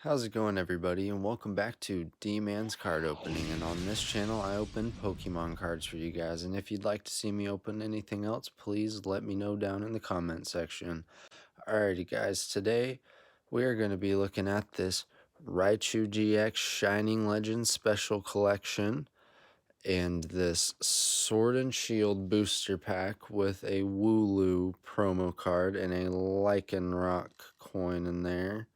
How's it going, everybody, and welcome back to D-Man's card opening. And on this channel I open Pokemon cards for you guys, and if you'd like to see me open anything else, please let me know down in the comment section. Alrighty guys, today we are going to be looking at this Raichu GX Shining Legends Special Collection and this Sword and Shield booster pack with a Wooloo promo card and a Lycanroc coin in there.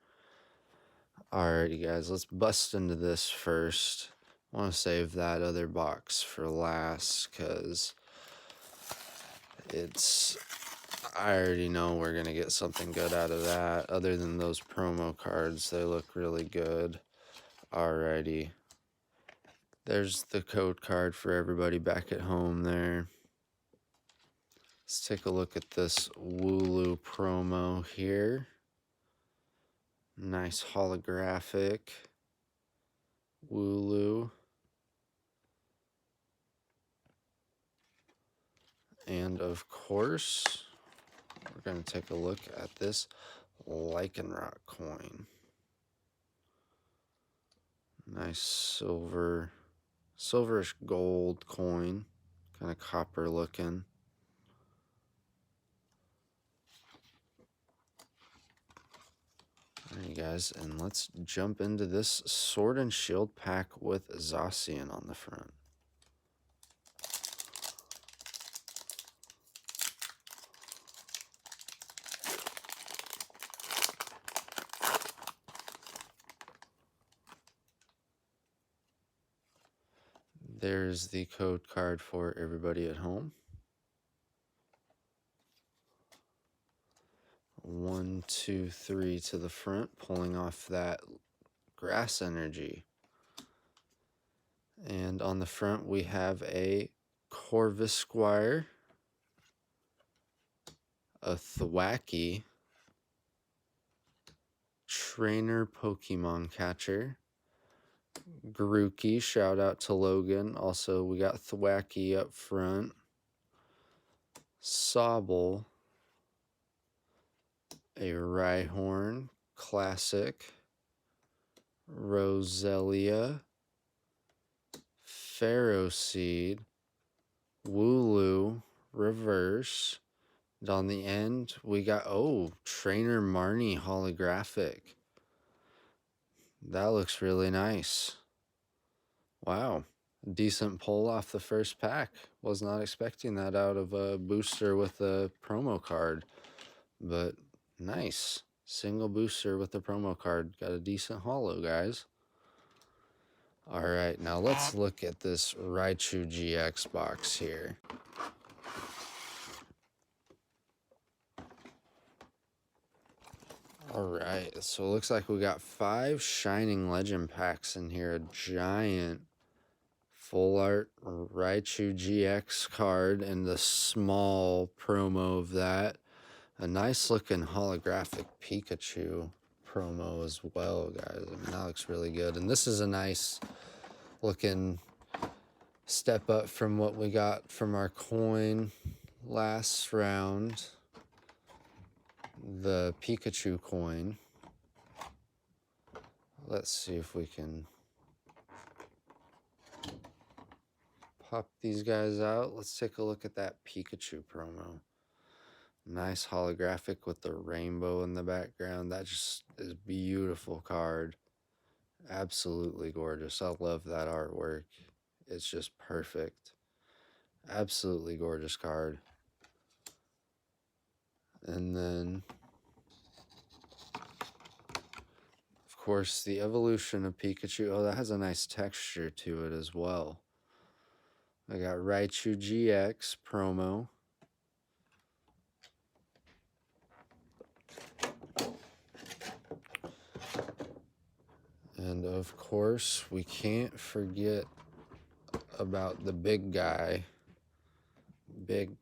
Alrighty guys, let's bust into this first. I want to save that other box for last because I already know we're going to get something good out of that. Other than those promo cards, they look really good. Alrighty. There's the code card for everybody back at home there. Let's take a look at this Wooloo promo here. Nice holographic Wooloo. And of course, we're going to take a look at this Lycanroc coin. Nice silverish gold coin, kind of copper looking. Alright guys, and let's jump into this Sword and Shield pack with Zacian on the front. There's the code card for everybody at home. 1, 2, 3 to the front, pulling off that grass energy. And on the front we have a Corvisquire, a Thwackey, Trainer Pokemon Catcher, Grookey, shout out to Logan. Also, we got Thwackey up front, Sobble, a Rhyhorn, Classic, Roselia, Ferroseed, Wooloo, Reverse, and on the end we got, Trainer Marnie holographic. That looks really nice. Wow. Decent pull off the first pack. Was not expecting that out of a booster with a promo card. But nice. Single booster with the promo card. Got a decent holo, guys. Alright, now let's look at this Raichu GX box here. Alright, so it looks like we got 5 Shining Legend packs in here. A giant full art Raichu GX card and the small promo of that. A nice looking holographic Pikachu promo as well, guys. I mean, that looks really good. And this is a nice looking step up from what we got from our coin last round. The Pikachu coin. Let's see if we can pop these guys out. Let's take a look at that Pikachu promo. Nice holographic with the rainbow in the background. That just is a beautiful card. Absolutely gorgeous. I love that artwork. It's just perfect. Absolutely gorgeous card. And then, of course, the evolution of Pikachu. Oh, that has a nice texture to it as well. I got Raichu GX promo. And of course, we can't forget about the big guy. Big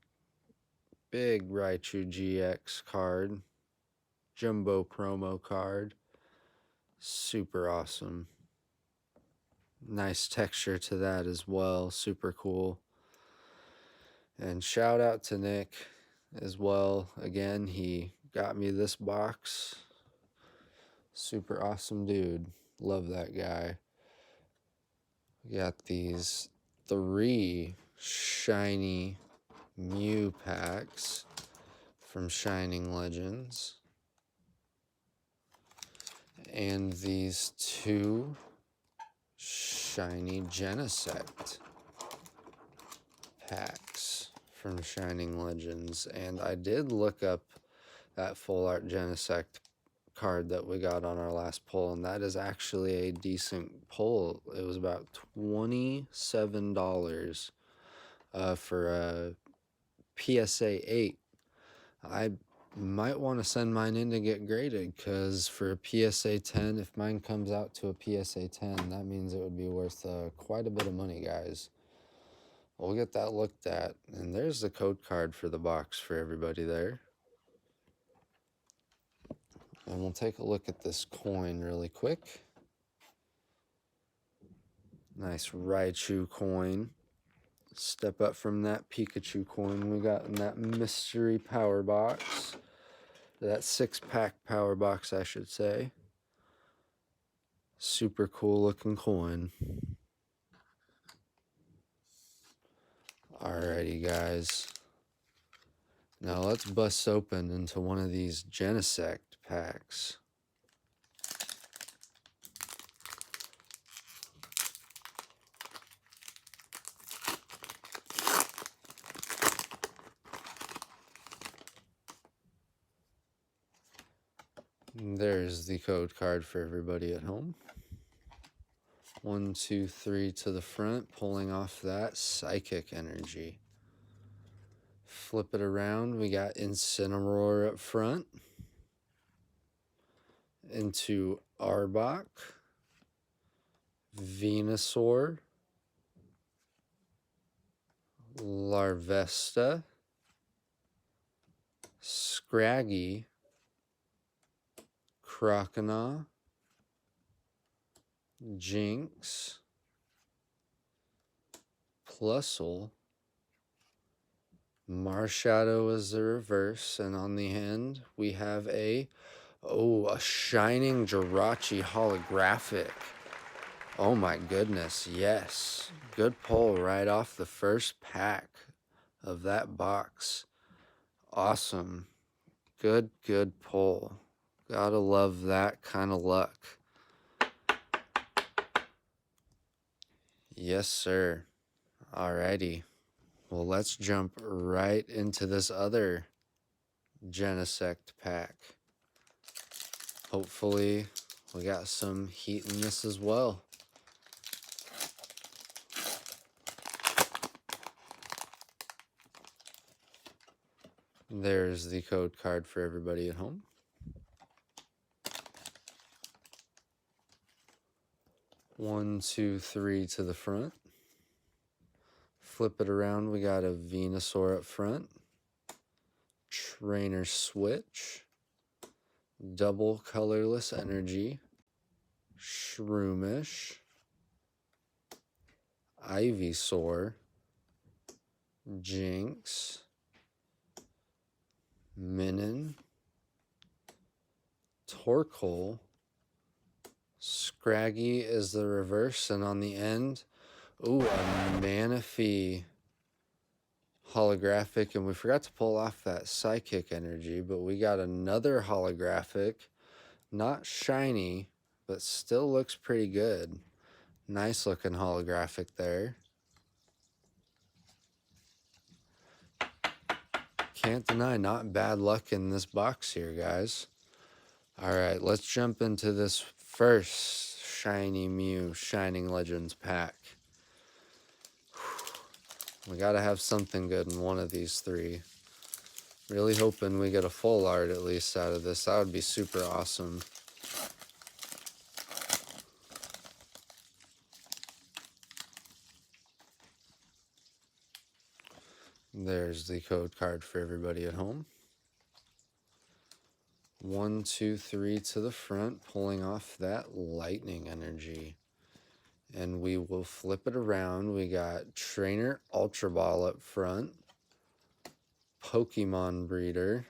Raichu GX card. Jumbo promo card. Super awesome. Nice texture to that as well. Super cool. And shout out to Nick as well. Again, he got me this box. Super awesome dude. Love that guy. We got these 3 shiny Mew packs from Shining Legends. And these 2 shiny Genesect packs from Shining Legends. And I did look up that full art Genesect card that we got on our last pull, and that is actually a decent pull. It was about $27 for a PSA 8. I might want to send mine in to get graded, because for a PSA 10, if mine comes out to a PSA 10, that means it would be worth quite a bit of money, guys. We'll get that looked at, and there's the code card for the box for everybody there. And we'll take a look at this coin really quick. Nice Raichu coin. Step up from that Pikachu coin we got in that mystery power box. That 6-pack power box, I should say. Super cool looking coin. Alrighty, guys. Now let's bust open into one of these Genesect packs. There's the code card for everybody at home. 1, 2, 3 to the front, pulling off that Psychic Energy. Flip it around, we got Incineroar up front. Into Arbok, Venusaur, Larvesta, Scraggy, Croconaw, Jinx, Plusle, Marshadow is the reverse, and on the end we have a Shining Jirachi holographic. Oh my goodness, yes. Good pull right off the first pack of that box. Awesome. Good pull. Gotta love that kind of luck. Yes, sir. Alrighty. Well, let's jump right into this other Genesect pack. Hopefully, we got some heat in this as well. There's the code card for everybody at home. 1, 2, 3 to the front. Flip it around, we got a Venusaur up front. Trainer Switch. Double Colorless Energy. Shroomish. Ivysaur. Jinx. Minun. Torkoal. Scraggy is the reverse, and on the end, a Manaphy holographic, and we forgot to pull off that Psychic Energy, but we got another holographic, not shiny, but still looks pretty good. Nice looking holographic there. Can't deny, not bad luck in this box here, guys. Alright, let's jump into this first Shiny Mew Shining Legends pack. We gotta have something good in one of these 3. Really hoping we get a full art at least out of this. That would be super awesome. There's the code card for everybody at home. 1, 2, 3 to the front, pulling off that Lightning Energy. And we will flip it around. We got Trainer Ultra Ball up front. Pokemon Breeder.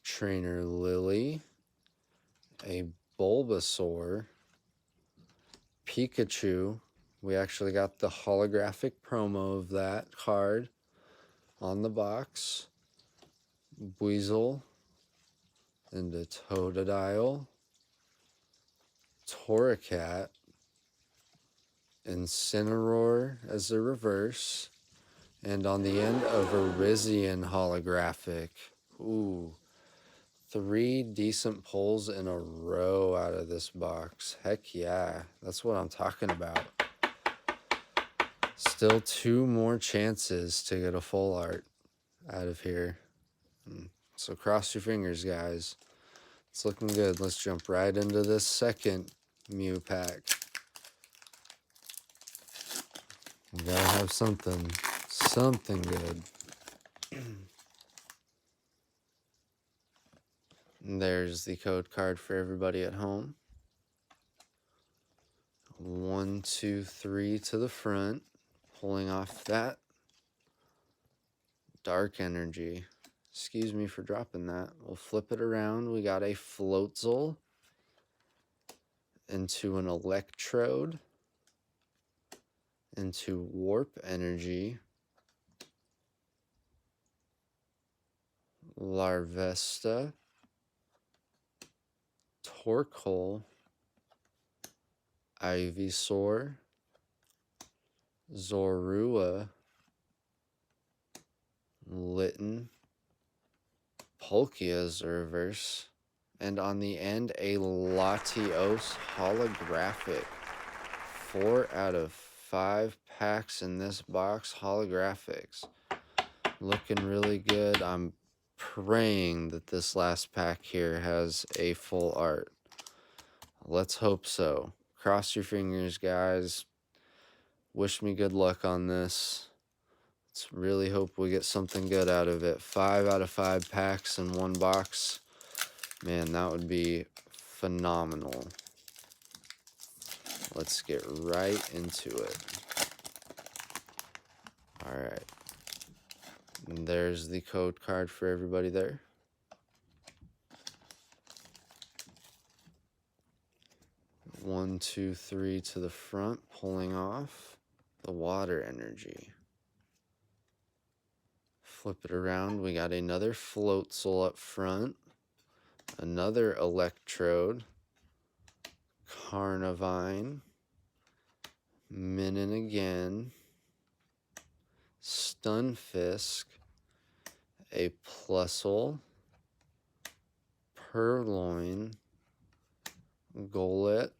Trainer Lily. a Bulbasaur, Pikachu. We actually got the holographic promo of that card on the box. Weasel and a Totodile, Torracat, Incineroar as a reverse, and on the end, a Virizion holographic. Ooh, 3 decent pulls in a row out of this box. Heck yeah, that's what I'm talking about. Still 2 more chances to get a full art out of here. So cross your fingers, guys. It's looking good. Let's jump right into this second Mew pack. We gotta have something good. And there's the code card for everybody at home. 1, 2, 3 to the front, pulling off that Dark Energy. Excuse me for dropping that. We'll flip it around. We got a Floatzel into an Electrode, into Warp Energy, Larvesta, Torkoal, Ivysaur, Zorua, Litten, Palkia as a reverse, and on the end, a Latios holographic. 4 out of 5 packs in this box, holographics. Looking really good. I'm praying that this last pack here has a full art. Let's hope so. Cross your fingers, guys. Wish me good luck on this. Let's really hope we get something good out of it. 5 out of 5 packs in one box. Man, that would be phenomenal. Let's get right into it. Alright. And there's the code card for everybody there. One, 2, 3 to the front, pulling off the Water Energy. Flip it around, we got another Floatzel up front, another Electrode, Carnivine, Minun again, Stunfisk, a Plusle, Purloin, Golett,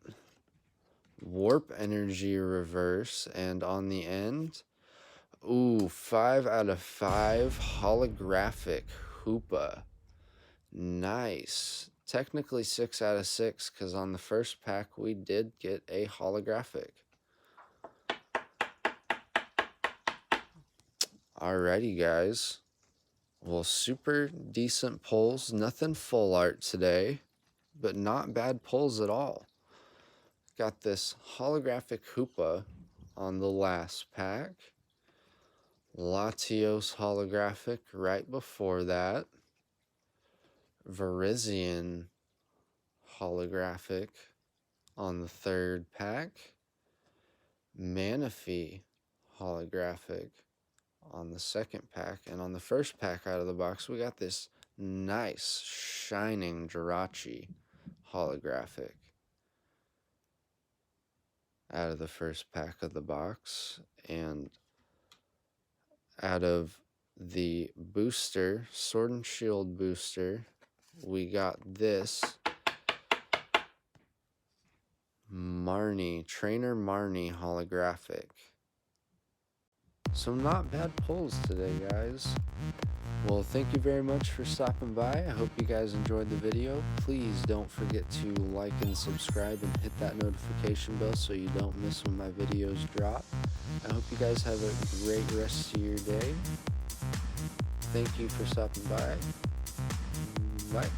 Warp Energy reverse, and on the end, ooh, 5 out of 5 holographic Hoopa. Nice. Technically 6 out of 6 because on the first pack we did get a holographic. Alrighty, guys. Well, super decent pulls. Nothing full art today, but not bad pulls at all. Got this holographic Hoopa on the last pack. Latios holographic right before that. Virizion holographic on the third pack. Manaphy holographic on the second pack. And on the first pack out of the box, we got this nice shining Jirachi holographic out of the first pack of the box. And out of the booster, Sword and Shield booster, we got this Trainer Marnie holographic. So not bad pulls today, guys. Well, thank you very much for stopping by. I hope you guys enjoyed the video. Please don't forget to like and subscribe and hit that notification bell so you don't miss when my videos drop. I hope you guys have a great rest of your day. Thank you for stopping by. Bye.